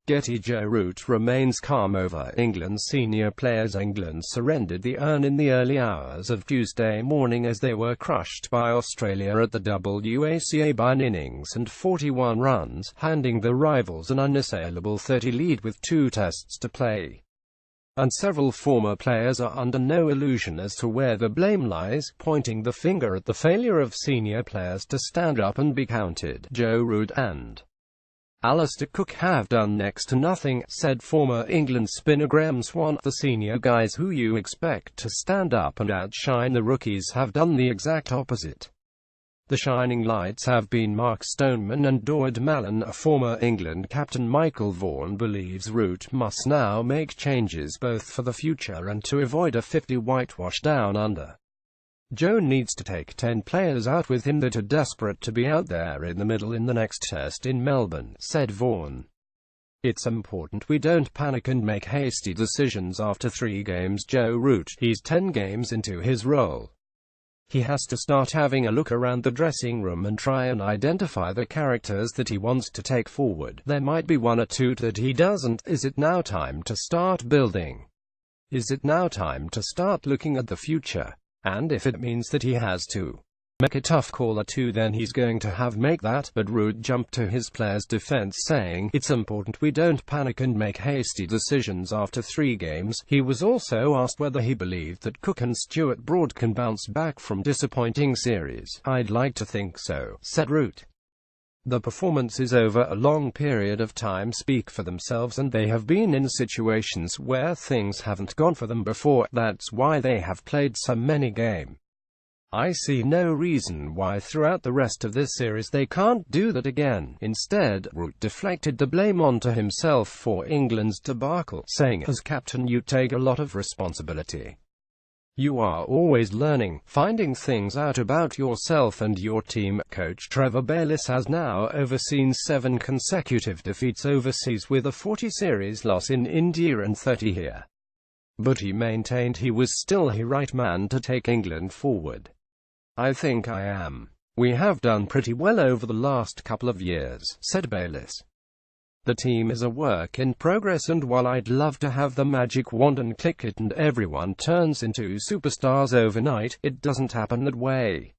GETTYJoe Root remains calm over England's senior players. England surrendered the urn in the early hours of Tuesday morning as they were crushed by Australia at the Waca by an innings and 41 runs, handing the rivals an unassailable 30 lead with 2 tests to play. And several former players are under no illusion as to where the blame lies, pointing the finger at the failure of senior players to stand up and be counted. Joe Root and Alastair Cook have done next to nothing, said former England spinner Graeme Swann. The senior guys who you expect to stand up and outshine the rookies have done the exact opposite. The shining lights have been Mark Stoneman and Dward Mallon. A former England captain Michael Vaughan believes Root must now make changes both for the future and to avoid a 50 whitewash down under. Joe needs to take 10 players out with him that are desperate to be out there in the middle in the next test in Melbourne, said Vaughan. It's important we don't panic and make hasty decisions after 3 games. Joe Root, he's 10 games into his role. He has to start having a look around the dressing room and try and identify the characters that he wants to take forward. There might be 1 or 2 that he doesn't. Is it now time to start building? Is it now time to start looking at the future? And if it means that he has to make a tough call or 2, then he's going to have make that. But Root jumped to his players' defense, saying, it's important we don't panic and make hasty decisions after 3 games. He was also asked whether he believed that Cook and Stuart Broad can bounce back from disappointing series. I'd like to think so, said Root. The performances over a long period of time speak for themselves, and they have been in situations where things haven't gone for them before. That's why they have played so many games. I see no reason why throughout the rest of this series they can't do that again. Instead, Root deflected the blame onto himself for England's debacle, saying, as captain you take a lot of responsibility. You are always learning, finding things out about yourself and your team. Coach Trevor Bayliss has now overseen 7 consecutive defeats overseas with a 40-series loss in India and 30 here. But he maintained he was still the right man to take England forward. I think I am. We have done pretty well over the last couple of years, said Bayliss. The team is a work in progress, and while I'd love to have the magic wand and click it and everyone turns into superstars overnight, it doesn't happen that way.